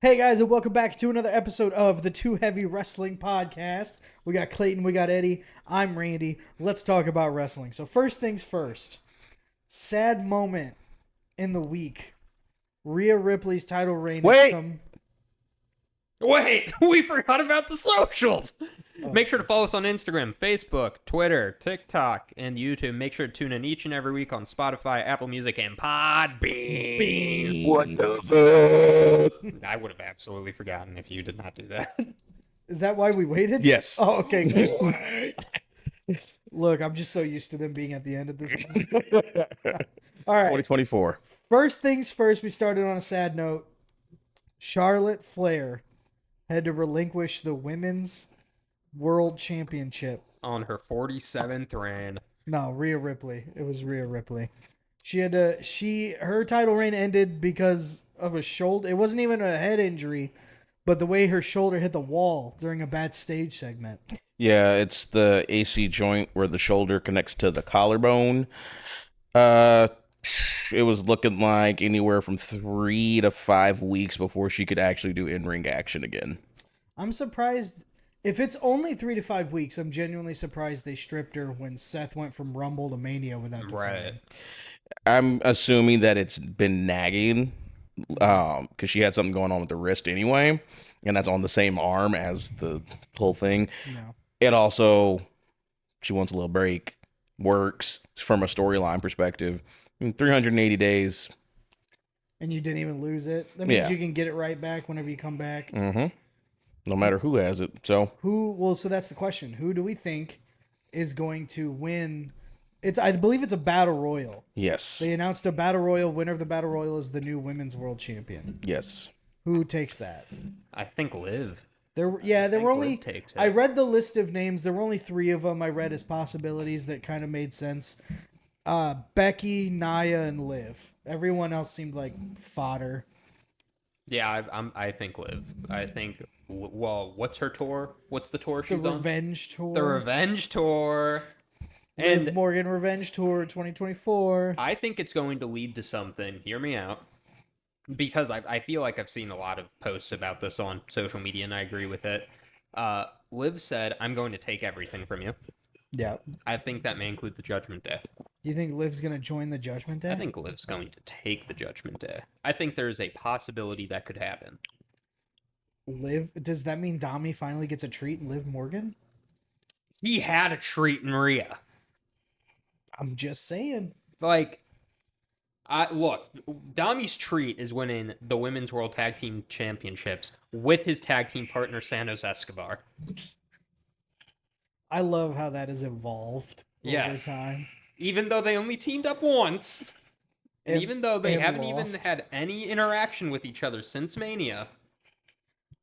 Hey guys, and welcome back to another episode of the Too Heavy Wrestling Podcast. We got Clayton, we got Eddie. I'm Randy. Let's talk about wrestling. So first things first, sad moment in the week. Rhea Ripley's title reign has Wait. come. Wait, we forgot about the socials. Oh, Make sure to follow us on Instagram, Facebook, Twitter, TikTok, and YouTube. Make sure to tune in each and every week on Spotify, Apple Music, and Podbean. What the fuck? I would have absolutely forgotten if you did not do that. Is that why we waited? Yes. Oh, okay. Good. Look, I'm just so used to them being at the end of this one. All right. 2024. First things first, we started on a sad note. Charlotte Flair had to relinquish the women's world championship. On her 47th reign. No, Rhea Ripley. It was Rhea Ripley. Her title reign ended because of a shoulder. It wasn't even a head injury, but the way her shoulder hit the wall during a backstage segment. Yeah, it's the AC joint where the shoulder connects to the collarbone. It was looking like anywhere from 3 to 5 weeks before she could actually do in-ring action again. I'm surprised. If it's only 3 to 5 weeks, I'm genuinely surprised they stripped her when Seth went from Rumble to Mania without defending. Right. I'm assuming that it's been nagging, because she had something going on with the wrist anyway, and that's on the same arm as the whole thing. No. It also, she wants a little break. Works from a storyline perspective. In 380 days. And you didn't even lose it. That means Yeah. you can get it right back whenever you come back. Mm-hmm. No matter who has it. So So that's the question. Who do we think is going to win? I believe it's a battle royal. yes. They announced a battle royal. Winner of the battle royal is the new women's world champion. Yes. Who takes that? I think Liv. There were think only. Liv takes it. I read the list of names. There were only 3 of them I read as possibilities that kind of made sense. Becky, Nia, and Liv. Everyone else seemed like fodder. Yeah, I think Liv. I think, well, what's her tour? What's the tour The she's on? Revenge Tour. The Revenge Tour. Liv And Morgan Revenge Tour 2024. I think it's going to lead to something. Hear me out. Because I feel like I've seen a lot of posts about this on social media, and I agree with it. Liv said, I'm going to take everything from you. Yeah. I think that may include the Judgment Day. You think Liv's gonna join the Judgment Day? I think Liv's going to take the Judgment Day. I think there's a possibility that could happen. Liv. Does that mean Dami finally gets a treat in Liv Morgan? He had a treat in Rhea. I'm just saying. Like, look, Dami's treat is winning the Women's World Tag Team Championships with his tag team partner, Santos Escobar. I love how that has evolved over Yes. time. Even though they only teamed up once, and even though they and haven't lost. even had any interaction with each other since Mania,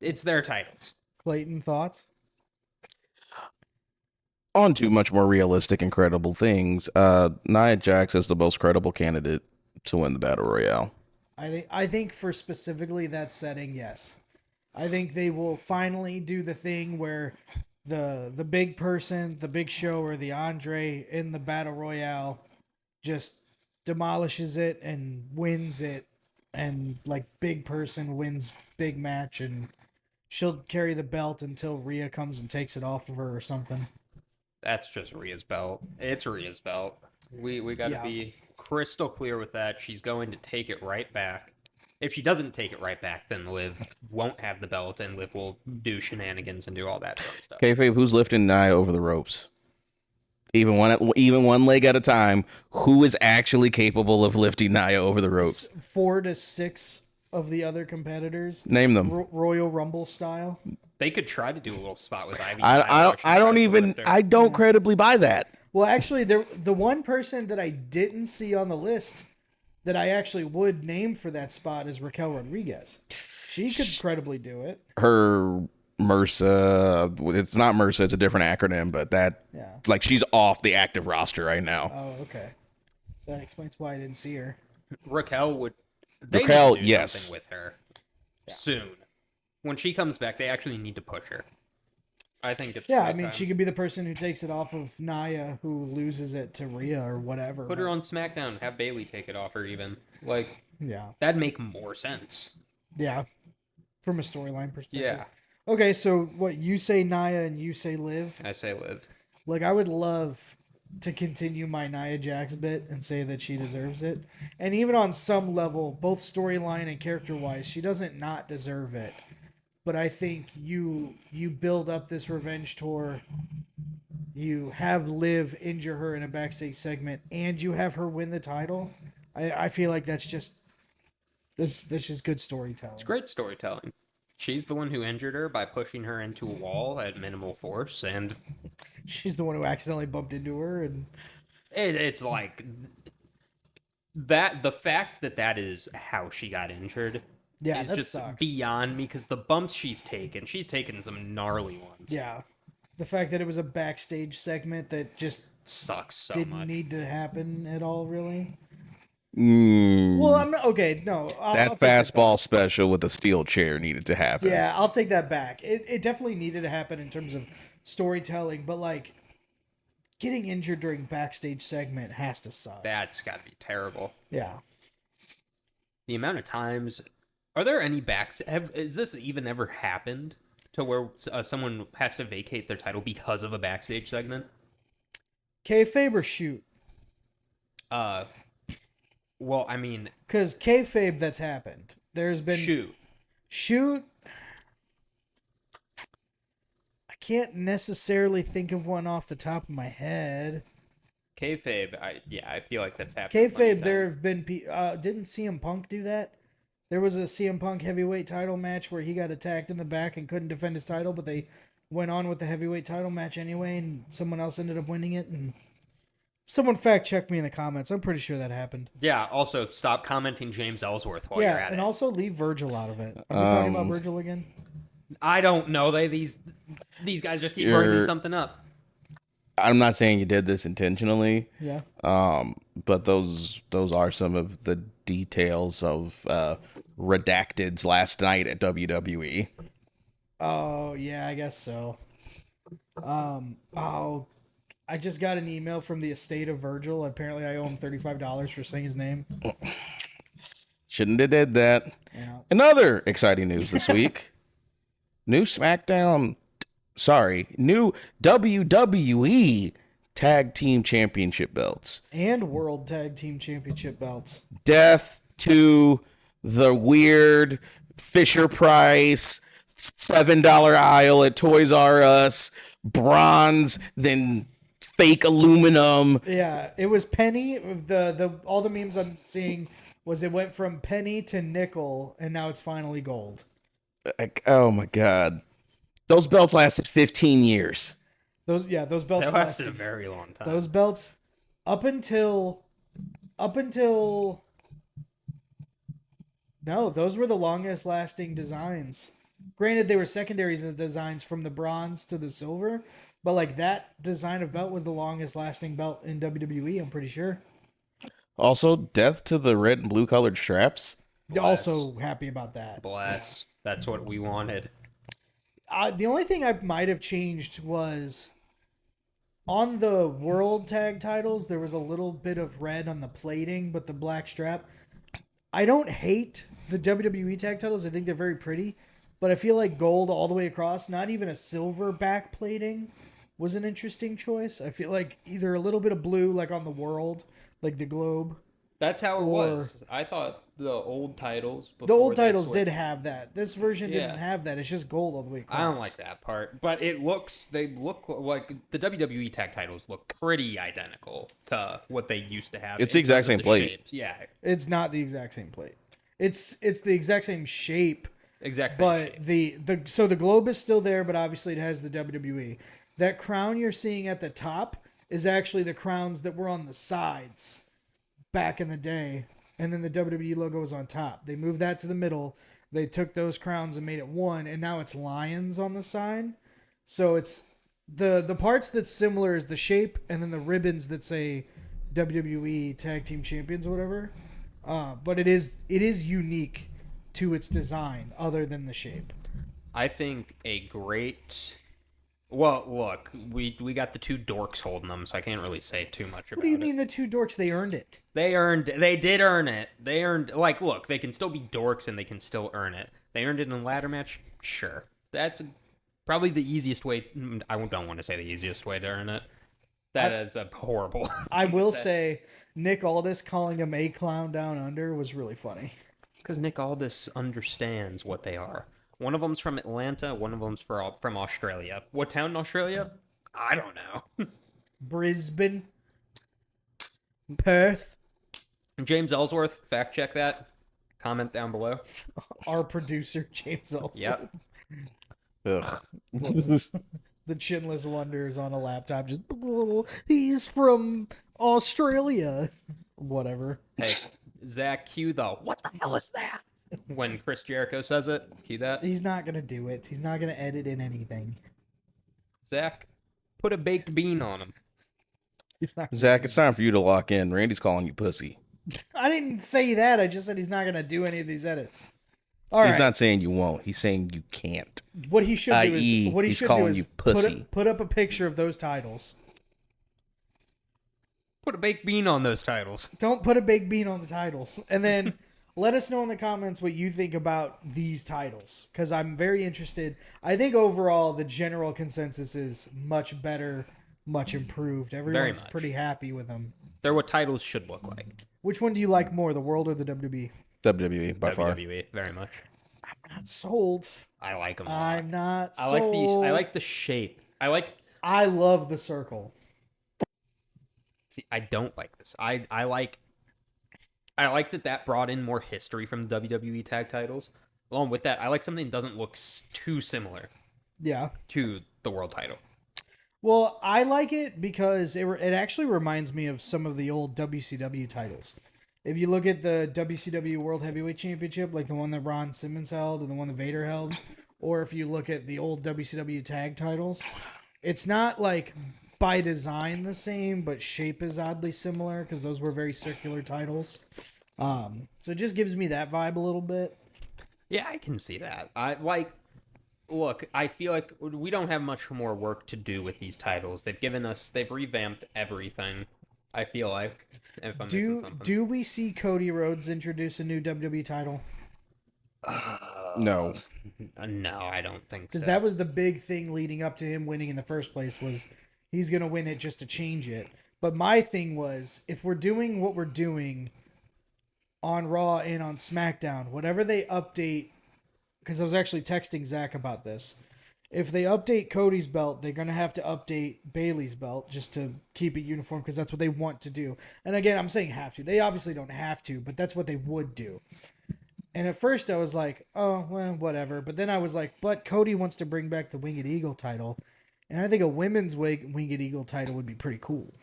it's their titles. Clayton, thoughts? On to much more realistic and credible things. Nia Jax is the most credible candidate to win the Battle Royale. I think for specifically that setting, yes. I think they will finally do the thing where the big person, the Big Show, or the Andre in the Battle Royale just demolishes it and wins it, and like big person wins big match, and she'll carry the belt until Rhea comes and takes it off of her or something. That's just Rhea's belt. It's Rhea's belt. We got to Yeah. be crystal clear with that. She's going to take it right back. If she doesn't take it right back, then Liv won't have the belt, and Liv will do shenanigans and do all that sort of stuff. Kayfabe, who's lifting Nia over the ropes? Even one leg at a time. Who is actually capable of lifting Nia over the ropes? 4 to 6 of the other competitors, Name them. Royal Rumble style. They could try to do a little spot with Ivy. I don't credibly buy that. Well, actually, the one person that I didn't see on the list that I actually would name for that spot is Raquel Rodriguez. She could credibly do it. Her MRSA, it's not MRSA, it's a different acronym, but Yeah. like she's off the active roster right now. Oh, okay. That explains why I didn't see her. Raquel would. They Raquel, need to do yes. something with her soon. When she comes back, they actually need to push her. I think it's Yeah, right I mean, time. she could be the person who takes it off of Nia, who loses it to Rhea or whatever. Put her on SmackDown. Have Bailey take it off her even. Like, Yeah. that'd make more sense. Yeah. from a storyline perspective. Yeah, Okay, so what you say Nia and you say Liv? I say Liv. Like, I would love to continue my Nia Jax bit and say that she deserves it. And even on some level, both storyline and character-wise, she doesn't not deserve it. But I think you build up this revenge tour, you have Liv injure her in a backstage segment, and you have her win the title. I feel like that's just good storytelling. It's great storytelling. She's the one who injured her by pushing her into a wall at minimal force, and She's the one who accidentally bumped into her, and it's like that. The fact that is how she got injured. yeah, is that just sucks. beyond me, because the bumps she's taken some gnarly ones. Yeah, the fact that it was a backstage segment that just Sucks so didn't much. need to happen at all, really. Mm, Well, I'm not okay. No, I'll that take that fastball back. special with the steel chair needed to happen. Yeah, I'll take that back. It definitely needed to happen in terms of storytelling, but like getting injured during backstage segment has to suck. That's got to be terrible. Yeah. The amount of times. Are there any is this even ever happened to where someone has to vacate their title because of a backstage segment? Kayfabe or shoot? Well, I mean, Because kayfabe, that's happened. There's been shoot. I can't necessarily think of one off the top of my head. kayfabe. I feel like that's happened. plenty of Kayfabe, there times. have been didn't CM Punk do that? There was a CM Punk heavyweight title match where he got attacked in the back and couldn't defend his title, but they went on with the heavyweight title match anyway, and someone else ended up winning it. And someone fact check me in the comments. I'm pretty sure that happened. Yeah. Also, stop commenting James Ellsworth while you're Yeah, at and it. also leave Virgil out of it. Are we talking about Virgil again? I don't know. These guys just keep bringing something up. I'm not saying you did this intentionally. Yeah. But those are some of the details of redacteds last night at WWE. Oh, yeah, I guess so. I just got an email from the estate of Virgil. Apparently, I owe him $35 for saying his name. Shouldn't have did that. Yeah. Another exciting news this week. New WWE Tag Team Championship belts. And World Tag Team Championship belts. Death to the weird Fisher Price $7 aisle at Toys R Us, bronze, then fake aluminum. Yeah, it was penny. The all the memes I'm seeing was it went from penny to nickel, and now it's finally gold. Like, oh my god, those belts lasted 15 years. Those belts That lasted a very long time. Those belts up until no, those were the longest lasting designs. Granted, they were secondary designs from the bronze to the silver, but like that design of belt was the longest lasting belt in WWE, I'm pretty sure. Also, death to the red and blue colored straps. Also happy about that. Bless. That's what we wanted. The only thing I might have changed was on the world tag titles, there was a little bit of red on the plating, but the black strap. I don't hate the WWE tag titles. I think they're very pretty, but I feel like gold all the way across, not even a silver back plating, was an interesting choice. I feel like either a little bit of blue, like on the world, like the globe. That's how it Or- was. I thought the old titles. The before old they titles switched- did have that. This version didn't Yeah. have that. It's just gold all the way across. I don't like that part, but they look like the WWE tag titles look pretty identical to what they used to have. It's in the exact terms of same the plate. shapes. Yeah, It's not the exact same plate. It's the exact same shape, exact same but shape. so the globe is still there, but obviously it has the WWE. That crown you're seeing at the top is actually the crowns that were on the sides back in the day, and then the WWE logo is on top. They moved that to the middle. They took those crowns and made it one, and now it's lions on the side. So it's the parts that's similar is the shape, and then the ribbons that say WWE Tag Team Champions or whatever. But it is unique to its design, other than the shape. I think a great Well, look, we got the two dorks holding them, so I can't really say too much about it. What do you mean the two dorks? They earned it. They did earn it. They earned, like, look, they can still be dorks and they can still earn it. They earned it in a ladder match? Sure. That's probably the easiest way. I don't want to say the easiest way to earn it. That is a horrible. I will say, Nick Aldis calling him a clown down under was really funny. It's because Nick Aldis understands what they are. One of them's from Atlanta, one of them's from Australia. What town in Australia? I don't know. Brisbane, Perth. James Ellsworth, fact check that. Comment down below. Our producer, James Ellsworth. Yep. Ugh. The chinless wonders on a laptop. Just, oh, he's from Australia. Whatever. Hey, Zach, cue the what the hell is that? When Chris Jericho says it, cue that. He's not going to do it. He's not going to edit in anything. Zach, put a baked bean on him. He's not Zach, it's time for you to lock in. Randy's calling you pussy. I didn't say that. I just said he's not going to do any of these edits. All He's right. not saying you won't. He's saying you can't. What he should do i.e., is what he he's should calling do is you pussy. Put up a picture of those titles. Put a baked bean on those titles. Don't put a big bean on the titles, and then let us know in the comments what you think about these titles, because I'm very interested. I think overall the general consensus is much better, much improved. Everyone's much. pretty happy with them. They're what titles should look like. Which one do you like more, the World or the WWE? WWE, by far. WWE, very much. I'm not sold. I like them. I'm not I sold. like the shape. I love the circle. See, I don't like this. I like that brought in more history from the WWE tag titles. Along with that, I like something that doesn't look too similar Yeah. to the world title. Well, I like it because it actually reminds me of some of the old WCW titles. If you look at the WCW World Heavyweight Championship, like the one that Ron Simmons held and the one that Vader held, or if you look at the old WCW tag titles, it's not like by design the same, but shape is oddly similar because those were very circular titles. So it just gives me that vibe a little bit. Yeah, I can see that. Look, I feel like we don't have much more work to do with these titles. They've revamped everything. I feel like. If I'm missing something. Do we see Cody Rhodes introduce a new WWE title? No. No, I don't think so. Because that was the big thing leading up to him winning in the first place was he's going to win it just to change it. But my thing was, if we're doing what we're doing on Raw and on SmackDown, whatever they update, because I was actually texting Zach about this, if they update Cody's belt, they're going to have to update Bayley's belt just to keep it uniform because that's what they want to do. And again, I'm saying have to. They obviously don't have to, but that's what they would do. And at first I was like, oh, well, whatever. But then I was like, but Cody wants to bring back the Winged Eagle title. And I think a women's Winged Eagle title would be pretty cool.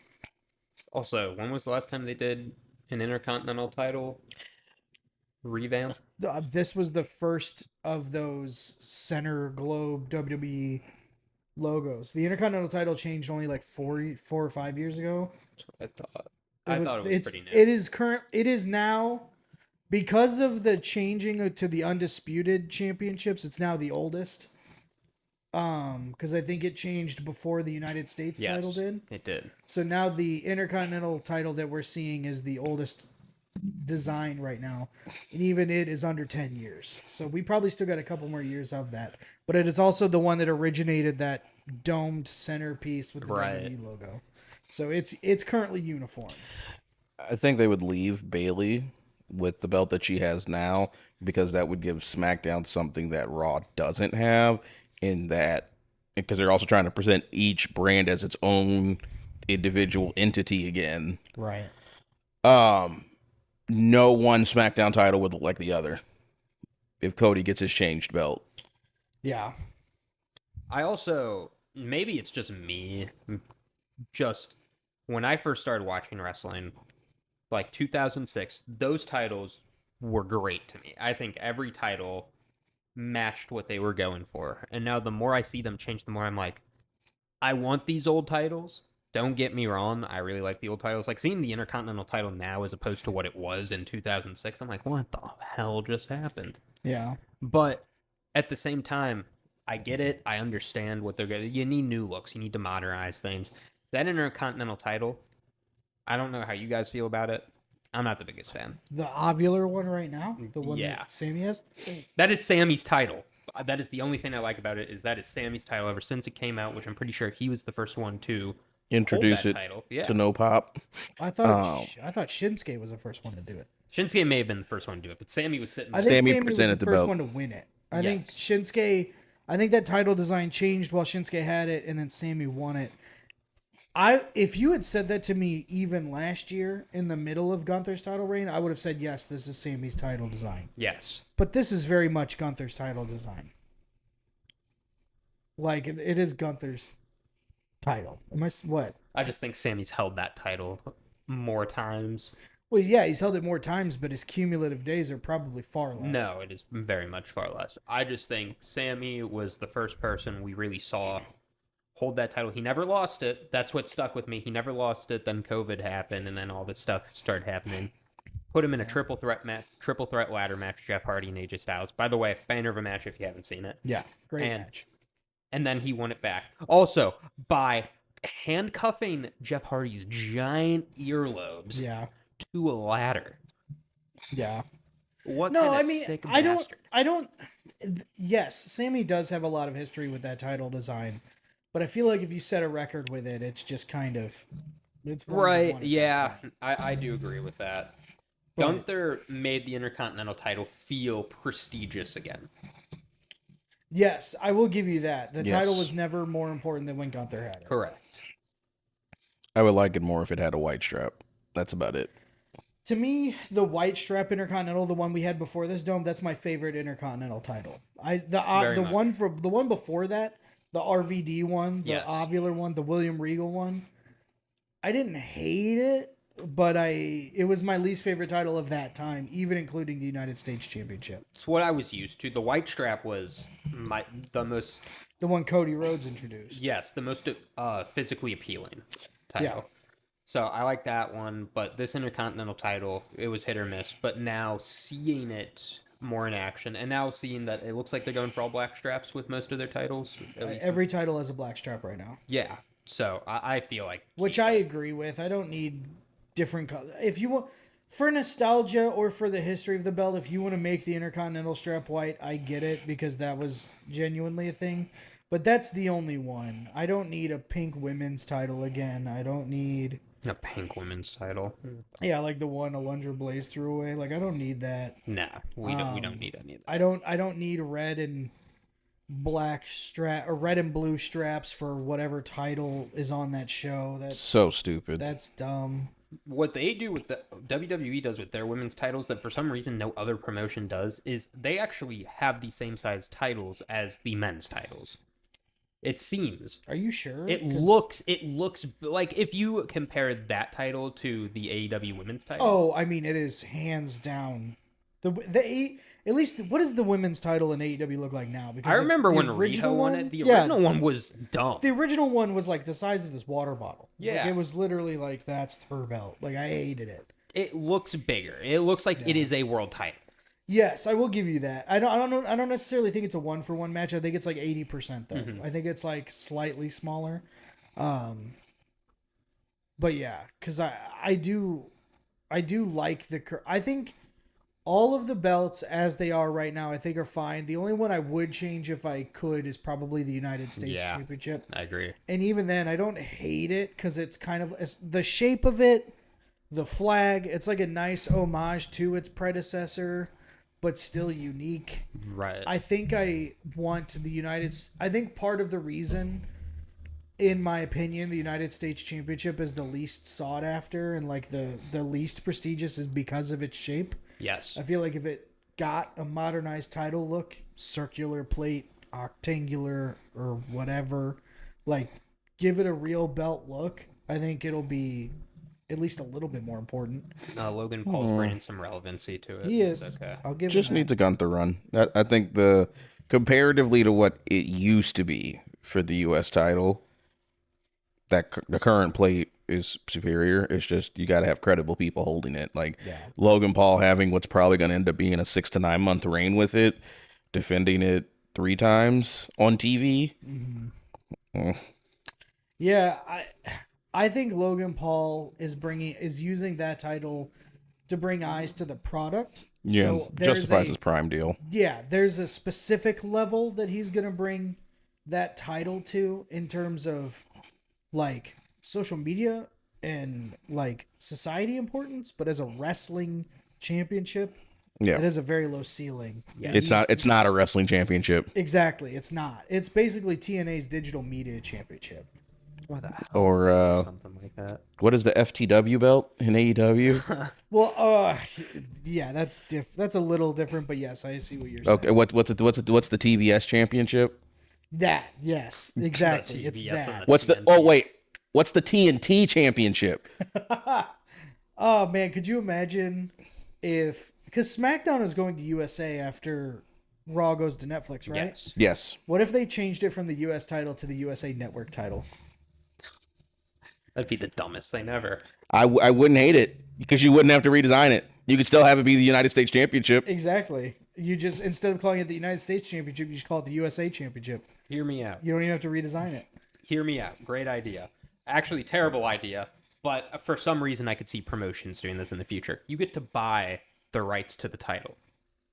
Also, when was the last time they did an Intercontinental title revamp? This was the first of those center globe WWE logos. The Intercontinental title changed only like 4 or 5 years ago. I thought it was pretty new. It is now, because of the changing to the Undisputed Championships, it's now the oldest. Because I think it changed before the United States title did. It did. So now the Intercontinental title that we're seeing is the oldest design right now, and even it is under 10 years. So we probably still got a couple more years of that. But it is also the one that originated that domed centerpiece with the WWE logo. So it's currently uniform. I think they would leave Bayley with the belt that she has now because that would give SmackDown something that Raw doesn't have, in that because they're also trying to present each brand as its own individual entity again. Right. No one SmackDown title would look like the other if Cody gets his changed belt. Yeah. I also, maybe it's just me, just when I first started watching wrestling, like 2006, those titles were great to me. I think every title matched what they were going for. And now the more I see them change, the more I'm like, I want these old titles. Don't get me wrong, I really like the old titles. Like, seeing the Intercontinental title now as opposed to what it was in 2006, I'm like, what the hell just happened? Yeah. But at the same time, I get it. I understand what they're going. You need new looks. You need to modernize things. That Intercontinental title, I don't know how you guys feel about it. I'm not the biggest fan. The ovular one right now, the one Yeah. that Sammy has. That is Sammy's title. That is the only thing I like about it, is that is Sammy's title ever since it came out, which I'm pretty sure he was the first one to Introduce hold it that title. Yeah. to no pop. I thought I thought Shinsuke was the first one to do it. Shinsuke may have been the first one to do it, but Sammy was sitting I there. think Sammy Sammy was presented the the first belt. one to win it. I think Yes. Shinsuke. I think that title design changed while Shinsuke had it, and then Sammy won it. If you had said that to me even last year in the middle of Gunther's title reign, I would have said yes, this is Sammy's title design. Yes. But this is very much Gunther's title design. Like it is Gunther's title. What? I just think Sammy's held that title more times. Well, yeah, he's held it more times, but his cumulative days are probably far less. No, it is very much far less. I just think Sammy was the first person we really saw hold that title. He never lost it. That's what stuck with me. He never lost it. Then COVID happened, and then all this stuff started happening. Put him in a triple threat ladder match, Jeff Hardy and AJ Styles. By the way, banner of a match if you haven't seen it. Yeah, great And- match. And then he won it back. Also, by handcuffing Jeff Hardy's giant earlobes Yeah, to a ladder. yeah. What No, kind of I mean, sick I bastard? don't. Yes, Sammy does have a lot of history with that title design, but I feel like if you set a record with it, it's just kind of, it's one to Right, one at that yeah, point. I do agree with that. But- Gunther made the Intercontinental title feel prestigious again. Yes, I will give you that. The Yes. title was never more important than when Gunther had it. Correct. I would like it more if it had a white strap. That's about it. To me, the white strap Intercontinental, the one we had before this dome, that's my favorite Intercontinental title. Very much. The one before that, the RVD one, the Yes. ovular one, the William Regal one. I didn't hate it, but it was my least favorite title of that time, even including the United States Championship. It's what I was used to. The white strap was the most, The one Cody Rhodes introduced. yes, the most physically appealing title. Yeah. So I like that one, but this Intercontinental title, it was hit or miss. But now seeing it more in action, and now seeing that it looks like they're going for all black straps with most of their titles. At least, Every title has a black strap right now, yeah. So I feel like which I agree with. I don't need different colors. If you want, for nostalgia or for the history of the belt, if you want to make the Intercontinental strap white, I get it because that was genuinely a thing. But that's the only one. I don't need a pink women's title again. I don't need, a pink women's title. yeah, like the one Alundra Blaze threw away. Like I don't need that. Nah, we don't need any of that. I don't need red and black strap or red and blue straps for whatever title is on that show. So stupid. That's dumb. What they do with the WWE does with their women's titles that for some reason no other promotion does is they actually have the same size titles as the men's titles. It seems. Are you sure? It 'Cause- looks like if you compare that title to the AEW women's title. Oh, I mean, it is hands down. At least what does the women's title in AEW look like now? Because I remember the when original Riho won one- it. The yeah, original one was dumb. the original one was like the size of this water bottle. Like, Yeah. it was literally like that's her belt. Like I hated it. It looks bigger. It looks like it is a world title. Yes, I will give you that. I don't necessarily think it's a 1-for-1 match. I think it's like 80% though. Mm-hmm. I think it's like slightly smaller. But yeah, because I do like I think all of the belts as they are right now I think are fine. The only one I would change if I could is probably the United States Yeah. Championship. I agree. And even then I don't hate it because it's kind of the shape of it, the flag. It's like a nice homage to its predecessor, but still unique. Right. I think I think part of the reason, in my opinion, the United States Championship is the least sought after and like the least prestigious is because of its shape. Yes. I feel like if it got a modernized title look, circular plate, octangular, or whatever, like give it a real belt look, I think it'll be at least a little bit more important. Logan Paul's bringing some relevancy to it. He is. Okay. I'll give Just him that. needs a Gunther run. I think comparatively to what it used to be for the U.S. title, the current plate is superior. It's just you got to have credible people holding it. Like Logan Paul having what's probably going to end up being a 6 to 9 month reign with it, defending it 3 times on TV. Yeah, I think Logan Paul is using that title to bring eyes to the product. Yeah, So justifies his Prime deal. Yeah, there's a specific level that he's gonna bring that title to in terms of like social media and like society importance, but as a wrestling championship, Yeah, it has a very low ceiling. Yeah. And it's not a wrestling championship. exactly. It's not. It's basically TNA's digital media championship. What the hell? Or Something like that. what is the FTW belt in AEW? Well, yeah, that's a little different, but yes, I see what you're saying. Okay, what's the TBS championship? That, yes, exactly. It's TBS that. What's the TNT. what's the TNT championship? Oh man, could you imagine if because SmackDown is going to USA after Raw goes to Netflix, right? Yes. Yes. What if they changed it from the US title to the USA Network title? That'd be the dumbest thing ever. I wouldn't hate it because you wouldn't have to redesign it. You could still have it be the United States Championship. Exactly. You just instead of calling it the United States Championship, you just call it the USA Championship. Hear me out. You don't even have to redesign it. Hear me out. Great idea. Actually, terrible idea. But for some reason, I could see promotions doing this in the future. You get to buy the rights to the title.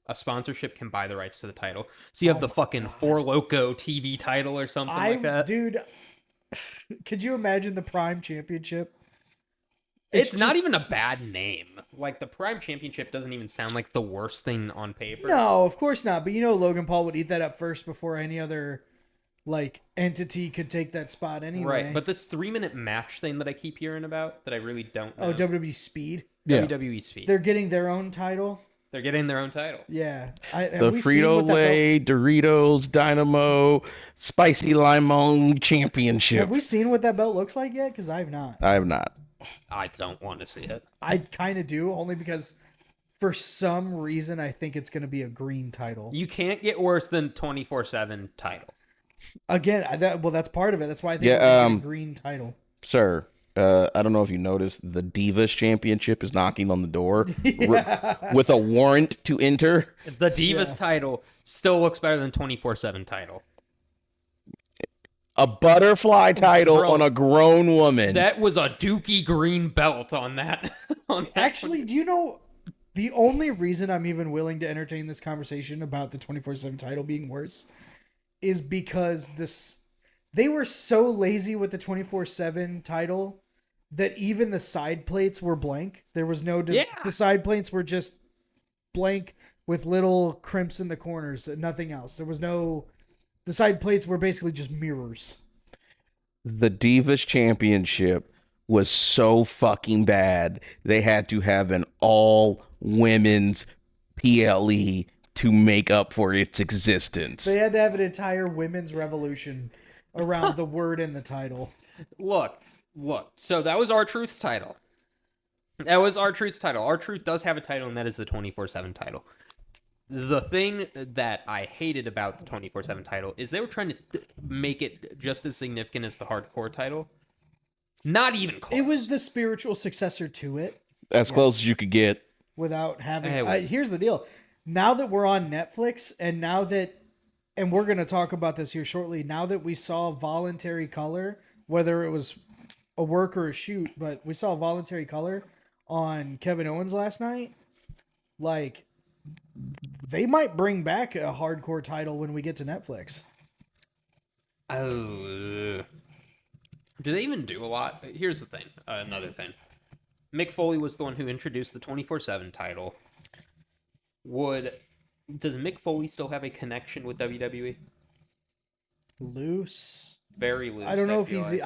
A sponsorship can buy the rights to the title. So you have the fucking Four Loko TV title or something like that. Dude, could you imagine the Prime Championship? It's not just- even a bad name. Like, the Prime Championship doesn't even sound like the worst thing on paper. No, of course not. But you know, Logan Paul would eat that up first before any other like entity could take that spot anyway. Right, but this 3-minute match thing that I keep hearing about that I really don't know. Oh, WWE Speed. Yeah. WWE Speed. They're getting their own title. They're getting their own title. Yeah. The Frito-Lay, Doritos, Dynamo, Spicy Limon Championship. Have we seen what that belt looks like yet? Because I have not. I have not. I don't want to see it. I kind of do, only because for some reason I think it's going to be a green title. You can't get worse than 24/7 title. Again, that's part of it. That's why I think Yeah, it's gonna be a green title. Sir, I don't know if you noticed, the Divas Championship is knocking on the door with a warrant to enter. The Divas title still looks better than 24/7 title. A butterfly title Bro, on a grown woman. That was a dookie green belt on that. Actually, do you know the only reason I'm even willing to entertain this conversation about the 24/7 title being worse is because they were so lazy with the 24/7 title that even the side plates were blank. There was no the side plates were just blank with little crimps in the corners and nothing else. There was no the side plates were basically just mirrors. The Divas Championship was so fucking bad, they had to have an all women's PLE to make up for its existence. They had to have an entire women's revolution around the word in the title. Look. So that was R-Truth's title. R-Truth does have a title, and that is the 24/7 title. The thing that I hated about the 24/7 title is they were trying to make it just as significant as the hardcore title. Not even close. It was the spiritual successor to it. As close as you could get. Without having Hey, here's the deal. Now that we're on Netflix and we're going to talk about this here shortly, now that we saw voluntary color, whether it was a work or a shoot, but we saw voluntary color on Kevin Owens last night, like they might bring back a hardcore title when we get to Netflix. Oh. Do they even do a lot? Here's the thing. Another thing. Mick Foley was the one who introduced the 24/7 title. Does Mick Foley still have a connection with WWE? Loose. Very loose. I don't know if feel he's like.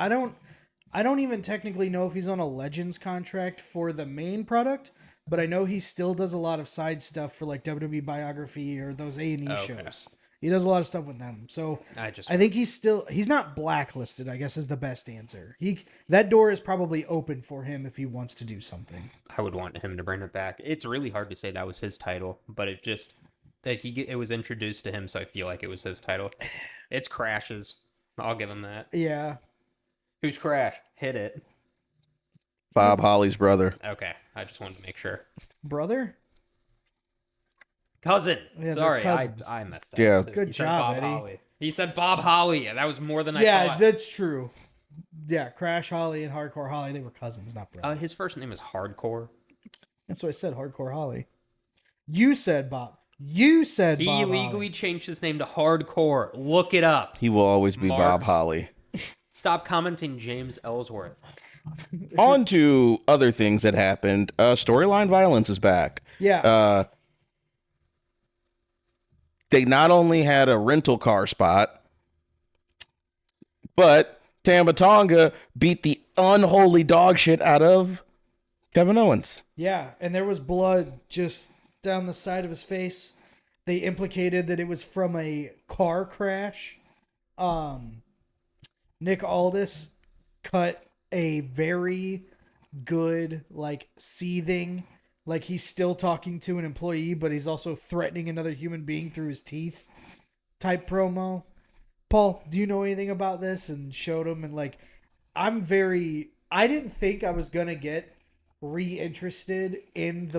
I don't even technically know if he's on a Legends contract for the main product, but I know he still does a lot of side stuff for like WWE Biography or those A&E shows. He does a lot of stuff with them. So I think he's not blacklisted, I guess is the best answer. That door is probably open for him if he wants to do something. I would want him to bring it back. It's really hard to say that was his title, but it was introduced to him, so I feel like it was his title. It's Crash's. I'll give him that. Yeah. Who's Crash? Hit it. Bob Holly's brother. Okay, I just wanted to make sure. Brother? Cousin. Yeah, they're Sorry, cousins. I messed that Yeah. up. Good He said job, Bob Eddie. Holly. He said Bob Holly. That was more than I Yeah, thought. that's true. Yeah, Crash Holly and Hardcore Holly, they were cousins, not brothers. His first name is Hardcore. That's what I said, Hardcore Holly. You said Bob. You said He Bob legally Holly. changed his name to Hardcore. Look it up. He will always be Bob Marks. Holly. Stop commenting James Ellsworth. On to other things that happened. Storyline violence is back. Yeah. They not only had a rental car spot, but Tama Tonga beat the unholy dog shit out of Kevin Owens. Yeah, and there was blood just down the side of his face. They implicated that it was from a car crash. Nick Aldis cut a very good, like, seething, like he's still talking to an employee, but he's also threatening another human being through his teeth type promo. Paul, do you know anything about this? And showed him, and like, I didn't think I was gonna get reinterested in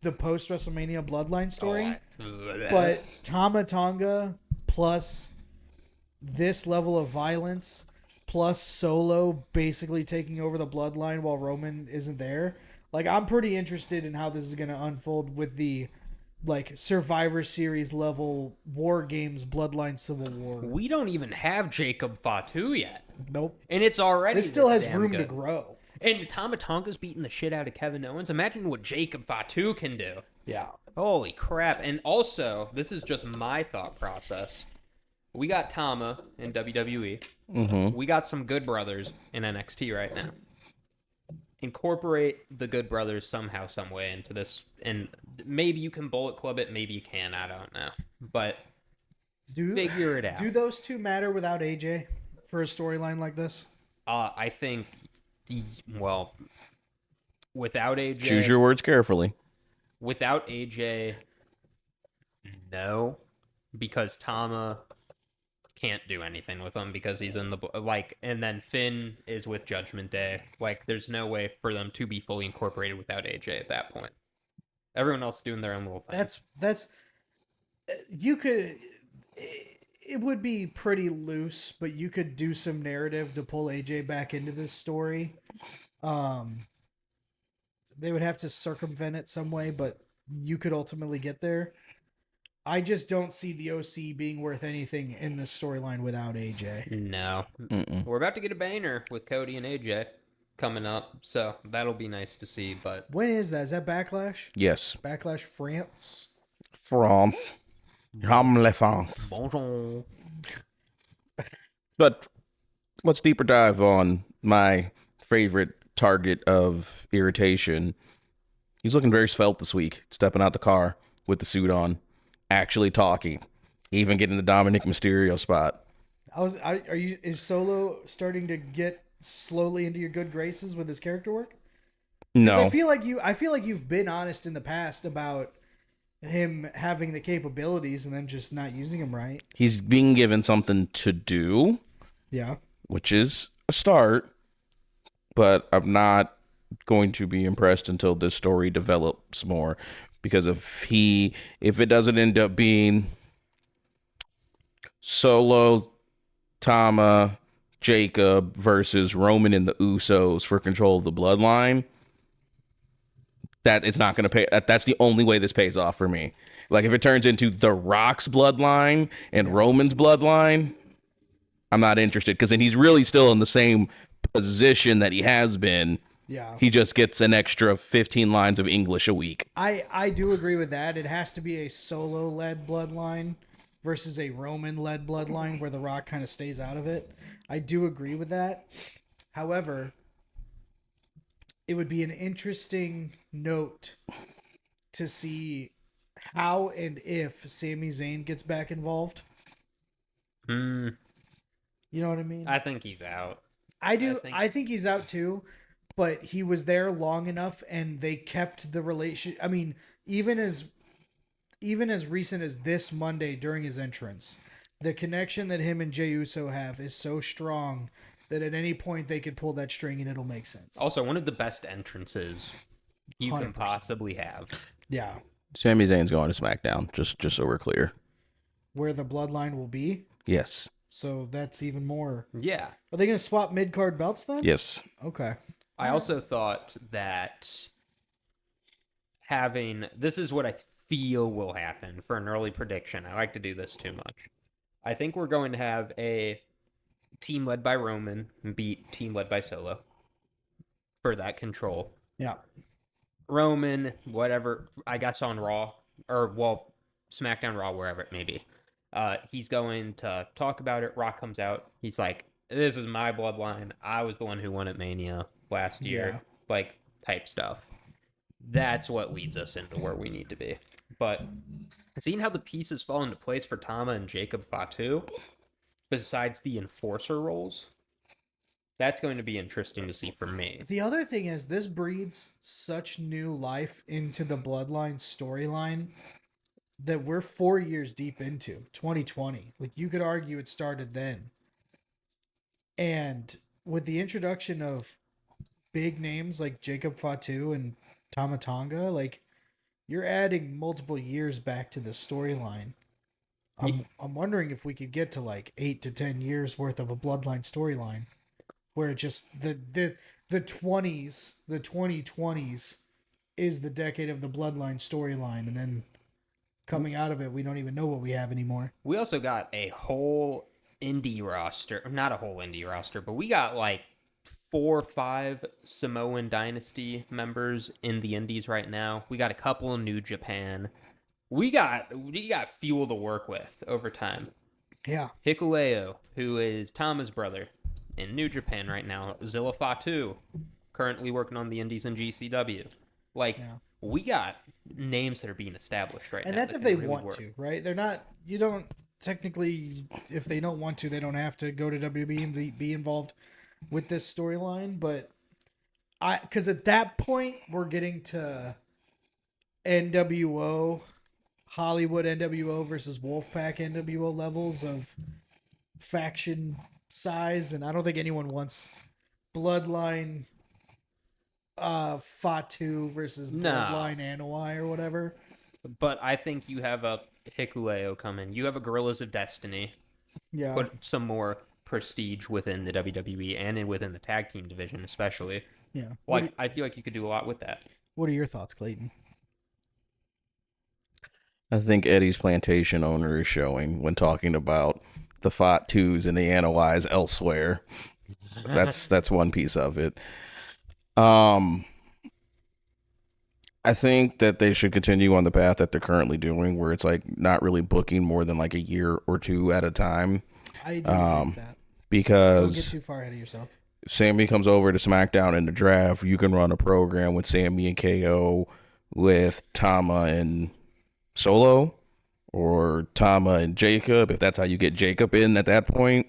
the post WrestleMania Bloodline story, but Tama Tonga plus this level of violence plus Solo basically taking over the Bloodline while Roman isn't there. Like, I'm pretty interested in how this is going to unfold with the, like, Survivor Series level War Games Bloodline Civil War. We don't even have Jacob Fatu yet. Nope. And it's already This still has damn room good. to grow. And Tama Tonga's beating the shit out of Kevin Owens. Imagine what Jacob Fatu can do. Yeah. Holy crap. And also, this is just my thought process. We got Tama in WWE. Mm-hmm. We got some Good Brothers in NXT right now. Incorporate the Good Brothers somehow, some way into this. And maybe you can Bullet Club it, maybe you can, I don't know. But figure it out. Do those two matter without AJ for a storyline like this? I think, without AJ... Choose your words carefully. Without AJ, no. Because Tama can't do anything with him because he's in the and then Finn is with Judgment Day. Like, there's no way for them to be fully incorporated without AJ at that point. Everyone else is doing their own little thing. That's you could, it would be pretty loose, but you could do some narrative to pull AJ back into this story. They would have to circumvent it some way, but you could ultimately get there. I just don't see the OC being worth anything in this storyline without AJ. No. Mm-mm. We're about to get a banger with Cody and AJ coming up, so that'll be nice to see. But When is that? Is that Backlash? Yes. Backlash France? From la France. bonjour. But let's deeper dive on my favorite target of irritation. He's looking very svelte this week, stepping out the car with the suit on, actually talking, even getting the Dominic Mysterio spot. Is Solo starting to get slowly into your good graces with his character work? 'Cause No. I feel like you've been honest in the past about him having the capabilities and then just not using them right. He's being given something to do, Yeah. which is a start, but I'm not going to be impressed until this story develops more. Because if it doesn't end up being Solo, Tama, Jacob versus Roman and the Usos for control of the Bloodline, that it's not going to pay. That's the only way this pays off for me. Like, if it turns into The Rock's Bloodline and Roman's Bloodline, I'm not interested, because then he's really still in the same position that he has been. Yeah. He just gets an extra 15 lines of English a week. I do agree with that. It has to be a Solo-led bloodline versus a Roman-led bloodline where The Rock kind of stays out of it. I do agree with that. However, it would be an interesting note to see how and if Sami Zayn gets back involved. You know what I mean? I think he's out. I do. think- I think he's out too, but he was there long enough, and they kept the relation. I mean, even as recent as this Monday during his entrance, the connection that him and Jey Uso have is so strong that at any point they could pull that string and it'll make sense. Also, one of the best entrances you can 100%. possibly have. Yeah. Sami Zayn's going to SmackDown, just so we're clear. Where the Bloodline will be. Yes. So that's even more. Yeah. Are they going to swap mid-card belts then? Yes. Okay. I also thought that this is what I feel will happen for an early prediction. I like to do this too much. I think we're going to have a team led by Roman beat team led by Solo for that control. Yeah. Roman, whatever, I guess on Raw, or, well, SmackDown, Raw, wherever it may be. He's going to talk about it. Rock comes out. He's like, this is my bloodline. I was the one who won at Mania last year. Yeah. Like, type stuff. That's what leads us into where we need to be. But seeing how the pieces fall into place for Tama and Jacob Fatu, besides the enforcer roles, that's going to be interesting to see for me. The other thing is, this breeds such new life into the Bloodline storyline that we're 4 years deep into 2020. Like, you could argue it started then. And with the introduction of big names like Jacob Fatu and Tama Tonga, like, you're adding multiple years back to the storyline. I'm wondering if we could get to like 8 to 10 years worth of a Bloodline storyline, where it just the 20s, the 2020s is the decade of the Bloodline storyline, and then coming out of it, we don't even know what we have anymore. We also got a whole indie roster. Not a whole indie roster, but we got like 4 or 5 Samoan Dynasty members in the indies right now. We got a couple in New Japan. We got fuel to work with over time. Yeah. Hikuleo, who is Tama's brother, in New Japan right now. Zilla Fatu, currently working on the indies in GCW. Like, we got names that are being established right now. And that's if they really want to, right? They're not, you don't, technically, if they don't want to, they don't have to go to WWE and be involved with this storyline. But because at that point, we're getting to NWO, Hollywood NWO versus Wolfpack NWO levels of faction size, and I don't think anyone wants Bloodline Fatu versus Bloodline Anoa'i or whatever. But I think you have a Hikuleo coming. You have a Gorillas of Destiny. Yeah. Put some more prestige within the WWE and within the tag team division, especially. Yeah. Like, I feel like you could do a lot with that. What are your thoughts, Clayton? I think Eddie's plantation owner is showing when talking about the Fatus and the Anoa'i's elsewhere. That's one piece of it. I think that they should continue on the path that they're currently doing, where it's like not really booking more than like a year or two at a time. I do agree with that. Because don't get too far ahead of yourself. If Sammy comes over to SmackDown in the draft, you can run a program with Sammy and KO, with Tama and Solo, or Tama and Jacob, if that's how you get Jacob in at that point.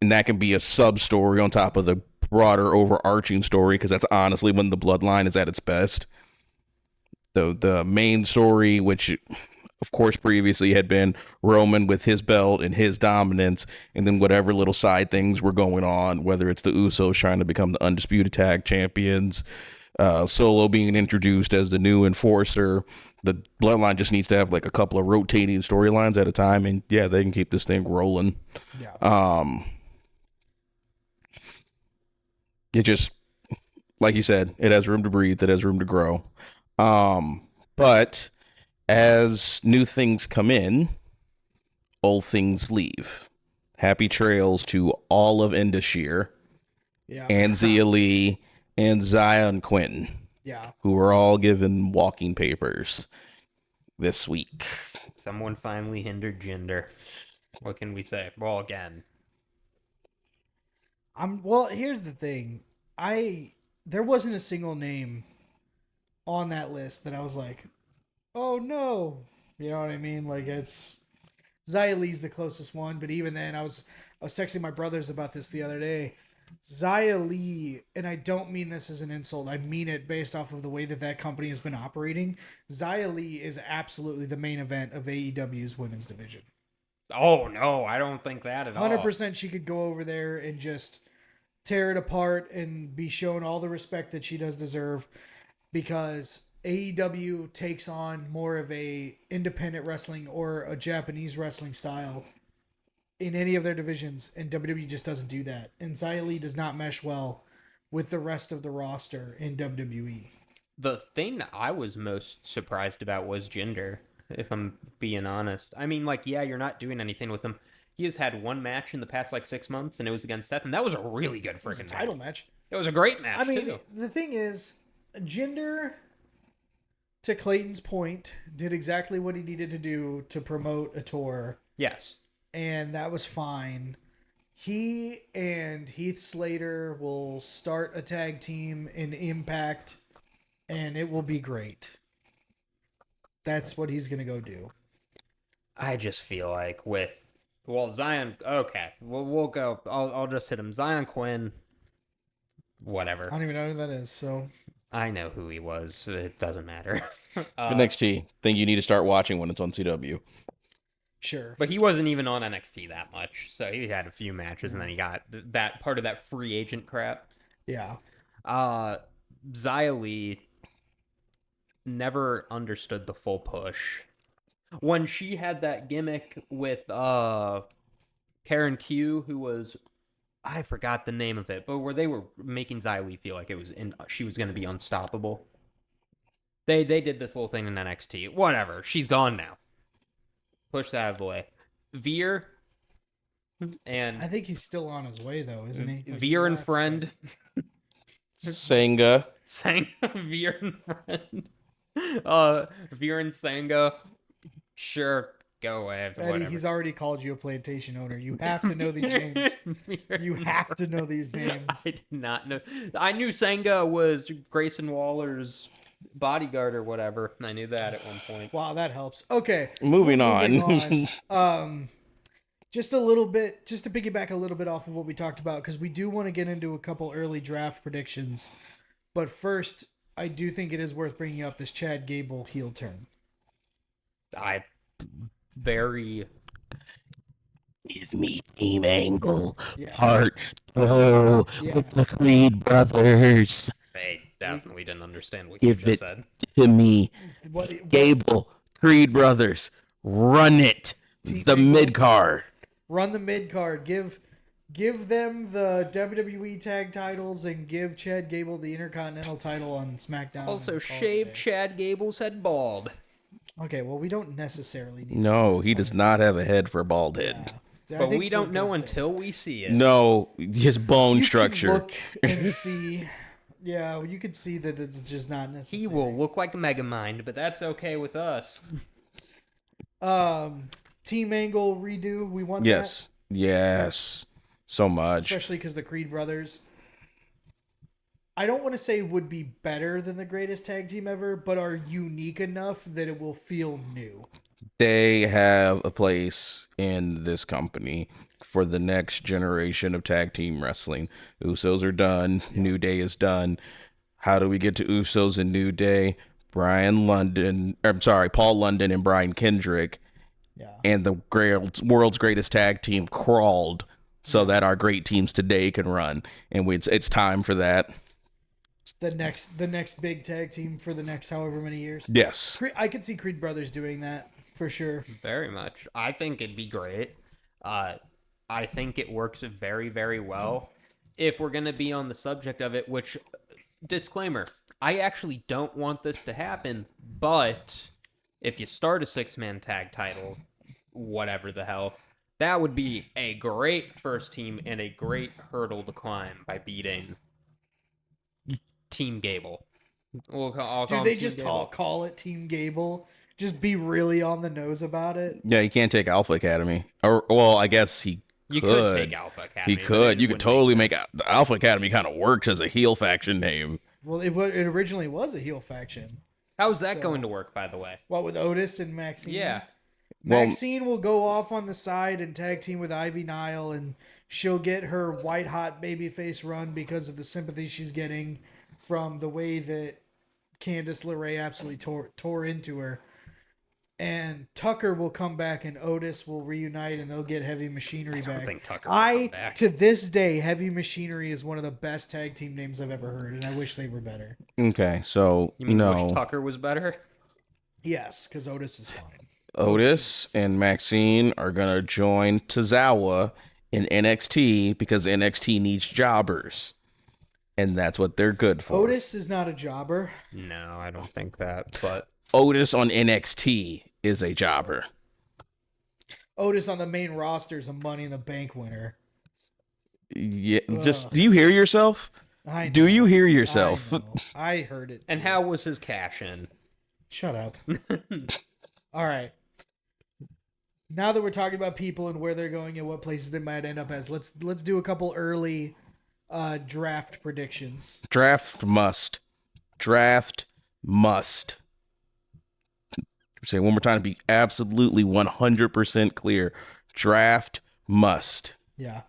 And that can be a sub story on top of the broader overarching story, because that's honestly when the Bloodline is at its best. The main story, which of course previously had been Roman with his belt and his dominance, and then whatever little side things were going on, whether it's the Usos trying to become the undisputed tag champions, Solo being introduced as the new enforcer. The Bloodline just needs to have like a couple of rotating storylines at a time, and yeah, they can keep this thing rolling. Yeah. It just, like you said, it has room to breathe, it has room to grow. But as new things come in, old things leave. Happy trails to all of Indashir, and Zia Lee, and Zion Quinton. Yeah. Who were all given walking papers this week. Someone finally hindered Jinder. What can we say? Well, again. Well, here's the thing. There wasn't a single name on that list that I was like, oh no. You know what I mean? Like, it's Xia Li's the closest one, but even then I was texting my brothers about this the other day. Xia Li, and I don't mean this as an insult, I mean it based off of the way that company has been operating. Xia Li is absolutely the main event of AEW's women's division. Oh, no, I don't think that at all. 100% she could go over there and just tear it apart and be shown all the respect that she does deserve, because AEW takes on more of a independent wrestling or a Japanese wrestling style in any of their divisions, and WWE just doesn't do that. And Xia Li does not mesh well with the rest of the roster in WWE. The thing I was most surprised about was Jinder, if I'm being honest. I mean, like, yeah, you're not doing anything with him. He has had one match in the past, like, 6 months, and it was against Seth, and that was a really good It was a freaking title match. match. It was a great match, I mean, too. the thing is, Jinder, to Clayton's point, did exactly what he needed to do to promote a tour, Yes. and that was fine. He and Heath Slater will start a tag team in Impact, and it will be great. That's what he's going to go do. I just feel like Zion, okay, we'll go. I'll just hit him. Zion Quinn, whatever. I don't even know who that is, so... I know who he was. It doesn't matter. NXT thing you need to start watching when it's on CW. Sure. But he wasn't even on NXT that much. So he had a few matches, and then he got that part of that free agent crap. Yeah. Xia Li never understood the full push. When she had that gimmick with Karen Q, who was... I forgot the name of it, but where they were making Xia Li feel like she was going to be unstoppable. They did this little thing in NXT. Whatever. She's gone now. Push that out of the way. Veer and... I think he's still on his way, though, isn't he? Like, Veer and Friend. Sangha. Veer and Friend. Veer and Sangha. Sure. Go away. Eddie, Whatever. he's already called you a plantation owner. You have to know these names. You have to know these names. I did not know. I knew Sangha was Grayson Waller's bodyguard or whatever. I knew that at one point. Wow, that helps. Okay. Moving on. Just a little bit, just to piggyback a little bit off of what we talked about, because we do want to get into a couple early draft predictions. But first, I do think it is worth bringing up this Chad Gable heel turn. Give me Team Angle. Yeah. Part 2 with the Creed brothers. They definitely didn't understand what you Give just it said. to me. What- Gable, Creed brothers, run it. Team The Angle. mid card. Run the mid card. Give them the WWE tag titles and give Chad Gable the Intercontinental title on SmackDown. Also, and call it a shave day. Chad Gable's head bald. Okay, well, we don't necessarily need. No, he does not have a head for a bald head. Yeah. I But think we don't we're know good until we see it. No, his bone there. structure. You can look and see. Yeah, you could see that it's just not necessary. He will look like Megamind, but that's okay with us. Team Angle redo. We want Yes. Yes. So that, much. especially because the Creed brothers. I don't want to say would be better than the greatest tag team ever, but are unique enough that it will feel new. They have a place in this company for the next generation of tag team wrestling. Usos are done. New Day is done. How do we get to Usos and New Day? Paul London and Brian Kendrick Yeah. and the world's greatest tag team crawled so that our great teams today can run. And it's time for that. The next big tag team for the next however many years. Yes. I could see Creed brothers doing that for sure. Very much. I think it'd be great. I think it works very, very well. If we're going to be on the subject of it, which, disclaimer, I actually don't want this to happen, but if you start a 6-man tag title, whatever the hell, that would be a great first team and a great hurdle to climb by beating Team Gable. I'll call Do him they Team just Gable. call it Team Gable? Just be really on the nose about it. Yeah, he can't take Alpha Academy. Or, well, I guess he You could. could take Alpha Academy. He but could. it You could wouldn't totally make make sense. the Alpha Academy kind of works as a heel faction name. Well, it originally was a heel faction. How's that So- going to work, by the way? What with Otis and Maxine? Yeah. Well- Maxine will go off on the side and tag team with Ivy Nile, and she'll get her white hot babyface run because of the sympathy she's getting from the way that Candice LeRae absolutely tore into her. and Tucker will come back and Otis will reunite and they'll get Heavy Machinery I don't back. think Tucker will come back. To this day, Heavy Machinery is one of the best tag team names I've ever heard, and I wish they were better. Okay, so You mean wish Tucker was better? Yes, because Otis is fine. Otis and Maxine are gonna join Tozawa in NXT because NXT needs jobbers, and that's what they're good for. Otis is not a jobber. No, I don't think that. But Otis on NXT is a jobber. Otis on the main roster is a Money in the Bank winner. Yeah, just do you hear yourself? I know. Do you hear yourself? I heard it. And how was his cash in? Shut up. All right. Now that we're talking about people and where they're going and what places they might end up as, let's do a couple early draft predictions. Draft must. Say it one more time to be absolutely 100% clear. Draft must. Yeah.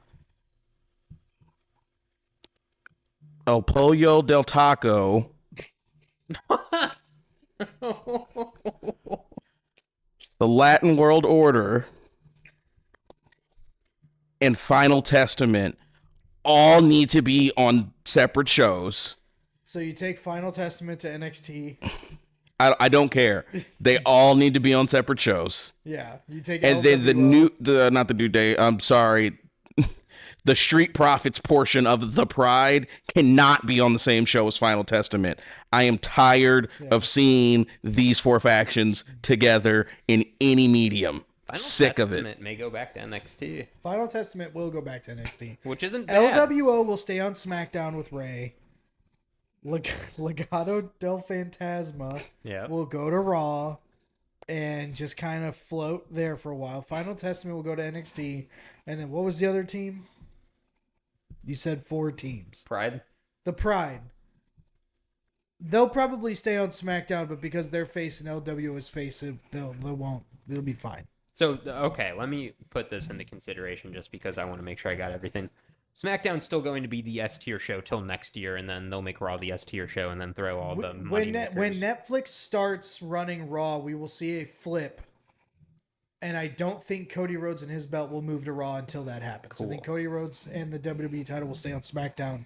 El Pollo del Taco. The Latin World Order and Final Testament all need to be on separate shows. So you take Final Testament to NXT. I don't care. They all need to be on separate shows. Yeah, you take And then not the New Day. I'm sorry. The Street Profits portion of the Pride cannot be on the same show as Final Testament. I am tired of seeing these four factions together in any medium. Sick of it. May go back to NXT, Final Testament will go back to NXT. which isn't bad. LWO will stay on SmackDown with Ray. Legado del Fantasma will go to Raw and just kind of float there for a while. Final Testament will go to NXT. And then what was the other team? You said 4 teams. Pride. The Pride. They'll probably stay on SmackDown, but because they're facing LWO is facing, they won't. It'll be fine. So, okay, let me put this into consideration just because I want to make sure I got everything. SmackDown's still going to be the S tier show till next year, and then they'll make Raw the S tier show, and then throw all the money when Netflix starts running Raw, we will see a flip. And I don't think Cody Rhodes and his belt will move to Raw until that happens. Cool. I think Cody Rhodes and the WWE title will stay on SmackDown,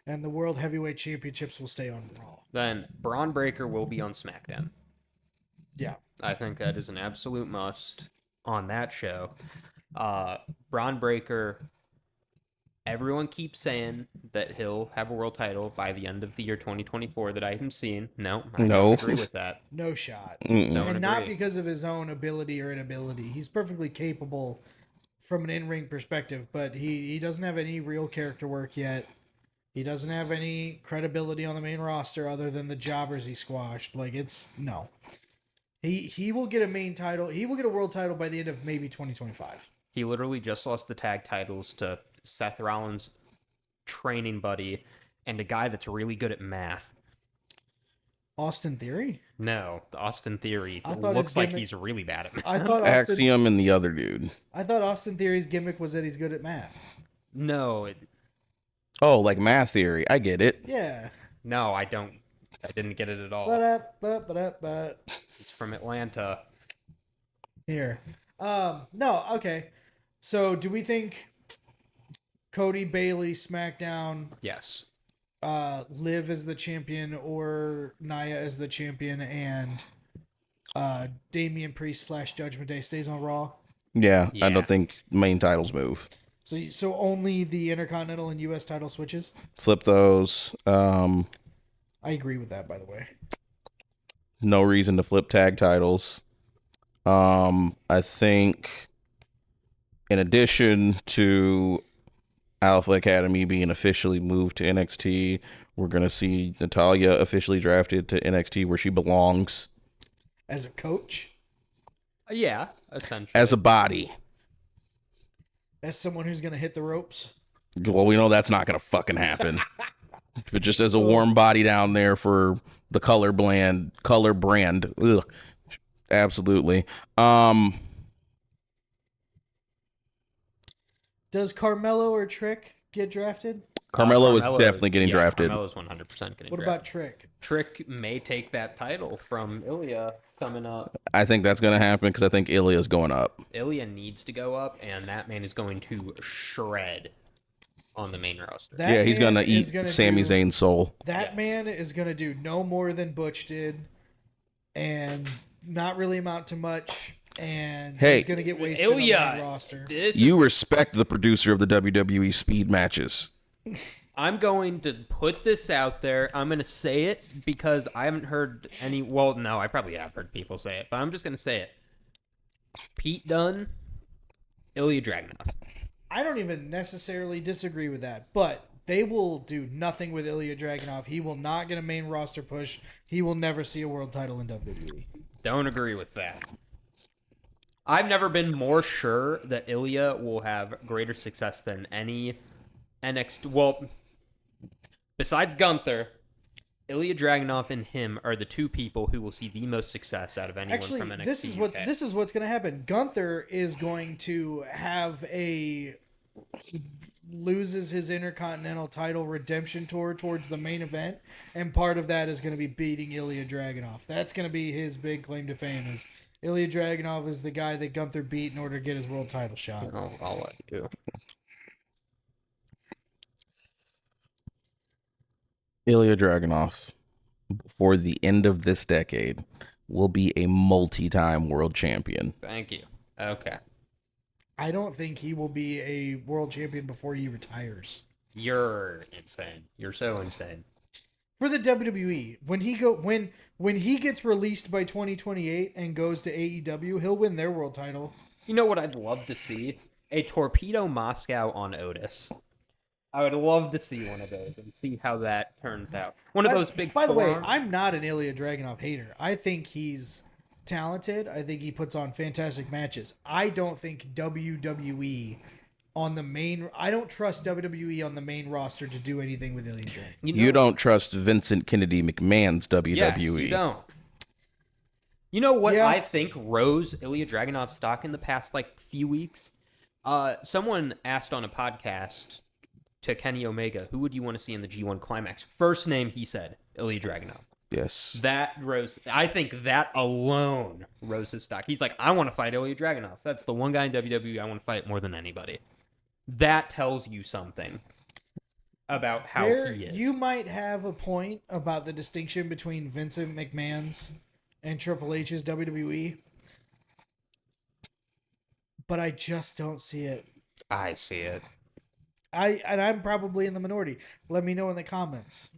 and the World Heavyweight Championships will stay on Raw. Then Braun Breaker will be on SmackDown. Yeah. I think that is an absolute must on that show. Braun Breaker, everyone keeps saying that he'll have a world title by the end of the year 2024 that I haven't seen. No, I don't agree with that. No shot. Don't And not agree. because of his own ability or inability. He's perfectly capable from an in-ring perspective, but he doesn't have any real character work yet. He doesn't have any credibility on the main roster other than the jobbers he squashed. No. He will get a main title. He will get a world title by the end of maybe 2025. He literally just lost the tag titles to Seth Rollins' training buddy and a guy that's really good at math. Austin Theory? No, the Austin Theory I thought looks his like gimmick- he's really bad at math. I thought Axiom and the other dude. Austin Theory's gimmick was that he's good at math. No, Oh, like math theory. I get it. Yeah. no, I don't. I didn't get it at all. But It's from Atlanta. here. No, okay. So do we think Cody Bailey SmackDown, Yes. Liv as the champion or Nia as the champion, and Damian Priest / Judgment Day stays on Raw? Yeah, I Yeah. don't think main titles move. So only the Intercontinental and U.S. title switches? Flip those. I agree with that, by the way. No reason to flip tag titles. I think in addition to Alpha Academy being officially moved to NXT, we're going to see Natalya officially drafted to NXT where she belongs. As a coach? Yeah, essentially. As a body. As someone who's going to hit the ropes? Well, we know that's not going to fucking happen. But just as a warm body down there for the color brand. Ugh. Absolutely. Does Carmelo or Trick get drafted? Carmelo is definitely getting drafted. Carmelo's 100% getting What drafted. about Trick? Trick may take that title from Ilya coming up. I think that's going to happen because I think Ilya's going up. Ilya needs to go up, and that man is going to shred on the main roster. That He's man going to is eat Sami Zayn's soul. That man is going to do no more than Butch did and not really amount to much. And Hey, he's going to get wasted on the Ilya, main roster. You respect the producer of the WWE speed matches. I'm going to put this out there. I'm going to say it because I haven't heard any... Well, no, I probably have heard people say it, but I'm just going to say it. Pete Dunne, Ilya Dragunov. I don't even necessarily disagree with that, but they will do nothing with Ilya Dragunov. He will not get a main roster push. He will never see a world title in WWE. Don't agree with that. I've never been more sure that Ilya will have greater success than any NXT... Well, besides Gunther, Ilya Dragunov and him are the two people who will see the most success out of anyone from NXT. This is what's going to happen. Gunther is going to have loses his Intercontinental title redemption tour towards the main event, and part of that is going to be beating Ilya Dragunov. That's going to be his big claim to fame. Is Ilya Dragunov is the guy that Gunther beat in order to get his world title shot. I'll let you. Ilya Dragunov, before the end of this decade, will be a multi-time world champion. Thank you. Okay. I don't think he will be a world champion before he retires. You're insane. You're so insane. For the WWE, when he gets released by 2028 and goes to AEW, he'll win their world title. You know what I'd love to see? A Torpedo Moscow on Otis. I would love to see one of those and see how that turns out. One of those big. By the way, I'm not an Ilya Dragunov hater. I think he's talented. I think he puts on fantastic matches. I don't think WWE on the main... I don't trust WWE on the main roster to do anything with Ilya Dragunov. You don't trust Vincent Kennedy McMahon's WWE. Yes, you don't. You know what Yeah. I think rose Ilya Dragunov's stock in the past few weeks? Someone asked on a podcast to Kenny Omega, who would you want to see in the G1 Climax? First name he said, Ilya Dragunov. Yes. That rose. I think that alone rose his stock. He's like, I want to fight Ilya Dragunov. That's the one guy in WWE I want to fight more than anybody. That tells you something about how he is. You might have a point about the distinction between Vincent McMahon's and Triple H's WWE, but I just don't see it. I see it. I'm probably in the minority. Let me know in the comments.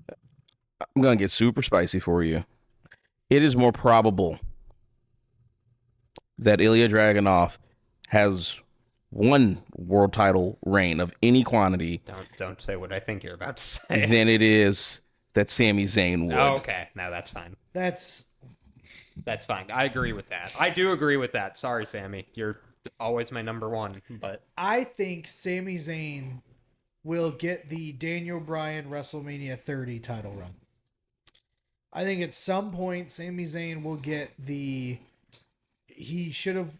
I'm going to get super spicy for you. It is more probable that Ilya Dragunov has one world title reign of any quantity Don't say what I think you're about to say. than it is that Sami Zayn would. Oh, okay. No, that's fine. That's fine. I agree with that. I do agree with that. Sorry, Sammy. You're always my number one, but I think Sami Zayn will get the Daniel Bryan WrestleMania 30 title run. I think at some point Sami Zayn will get he should have...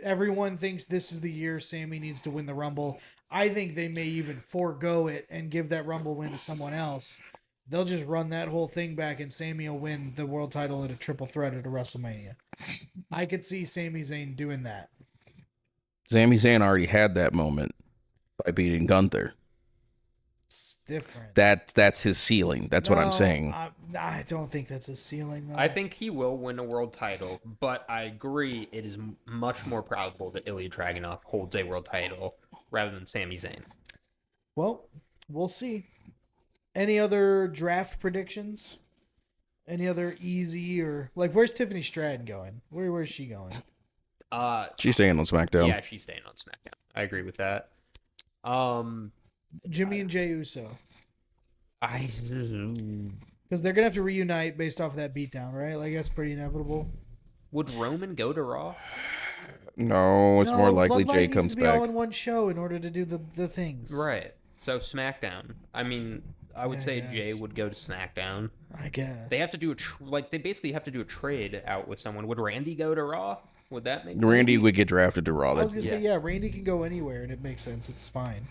Everyone thinks this is the year Sami needs to win the Rumble. I think they may even forego it and give that Rumble win to someone else. They'll just run that whole thing back and Sami will win the world title in a triple threat at a WrestleMania. I could see Sami Zayn doing that. Sami Zayn already had that moment by beating Gunther. It's different. That's his ceiling. That's what I'm saying. I don't think that's a ceiling, though. I think he will win a world title, but I agree it is much more probable that Ilya Dragunov holds a world title rather than Sami Zayn. Well, we'll see. Any other draft predictions? Any other easy or... where's Tiffany Stratton going? Where's she going? She's staying on SmackDown. Yeah, she's staying on SmackDown. I agree with that. Jimmy and Jey Uso. Because Because they're going to have to reunite based off of that beatdown, right? That's pretty inevitable. would Roman go to Raw? No, it's more likely Bloodline Jay needs comes to be back. all in one show in order to do the things. Right. So SmackDown. I mean, I would say Jay guess. would go to SmackDown. I guess. They have to do they basically have to do a trade out with someone. Would Randy go to Raw? Would that make sense? Randy would get drafted to Raw. I was That's, going to say, yeah, Randy can go anywhere and it makes sense. It's fine.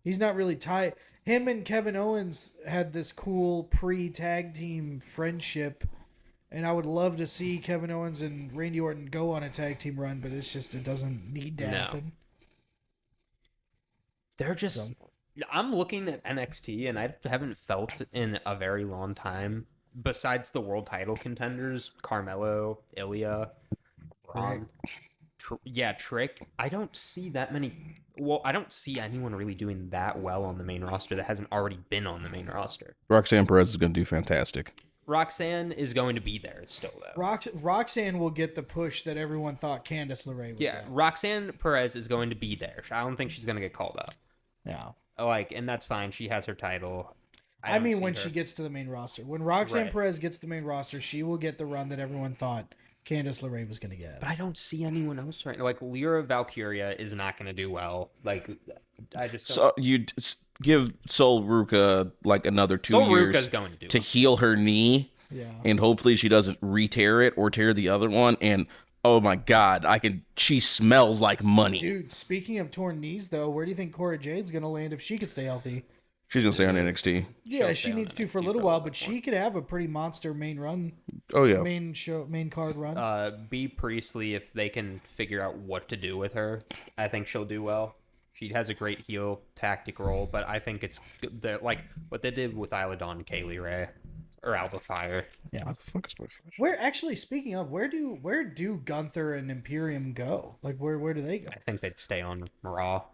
He's not really tied. Him and Kevin Owens had this cool pre-tag team friendship, and I would love to see Kevin Owens and Randy Orton go on a tag team run, but it doesn't need to happen. They're just. I'm looking at NXT, and I haven't felt in a very long time, besides the world title contenders, Carmelo, Ilya, Braun, Trick. I don't see that many. Well, I don't see anyone really doing that well on the main roster that hasn't already been on the main roster. Roxanne Perez is going to do fantastic. Roxanne is going to be there still, though. Roxanne will get the push that everyone thought Candice LeRae would get. Roxanne Perez is going to be there. I don't think she's going to get called up. No. And that's fine. She has her title. I mean, when she gets to the main roster. When Roxanne Perez gets to the main roster, she will get the run that everyone thought Candice LeRae was going to get. But I don't see anyone else right now. Like, Lyra Valkyria is not going to do well. Like, I just don't. So you give Sol Ruka like another 2 years going to heal her knee, and hopefully she doesn't re-tear it or tear the other one. And oh my God, she smells like money. Dude, speaking of torn knees, though, where do you think Cora Jade's going to land if she could stay healthy? She's going to stay on NXT. Yeah, she needs to for a little while, but she could have a pretty monster main run. Oh, yeah. Main card run. B. Priestley, if they can figure out what to do with her, I think she'll do well. She has a great heel tactic role, but I think it's like what they did with Isla Dawn and Kaylee Ray. Or Alba Fire. Yeah. What the fuck is my flash? Where actually, speaking of, where do Gunther and Imperium go? Like where do they go? I think they'd stay on Raw.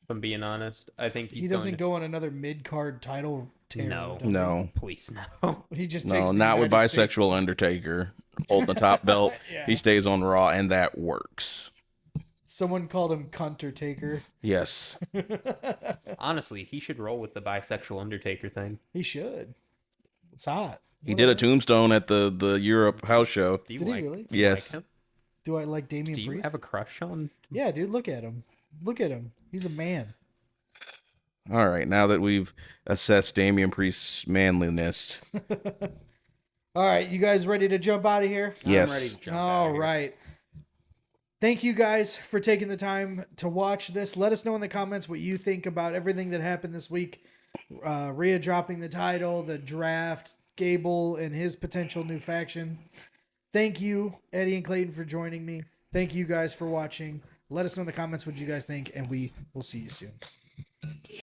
If I'm being honest, I think he doesn't go on another mid card title tear. No, please no. He just takes not with bisexual Undertaker holding the top belt. Yeah. He stays on Raw, and that works. Someone called him Cunter Taker. Yes. Honestly, he should roll with the bisexual Undertaker thing. He should. It's hot. He did a tombstone at the Europe house show. Did he really? Yes. Like him? Do I like Damian Priest? Do you have a crush on? Yeah, dude, look at him. Look at him. He's a man. All right, now that we've assessed Damian Priest's manliness. All right, you guys ready to jump out of here? Yes. I'm ready to jump All right. Thank you guys for taking the time to watch this. Let us know in the comments what you think about everything that happened this week. Rhea dropping the title, the draft, Gable and his potential new faction. Thank you, Eddie and Clayton, for joining me. Thank you guys for watching. Let us know in the comments what you guys think, and we will see you soon.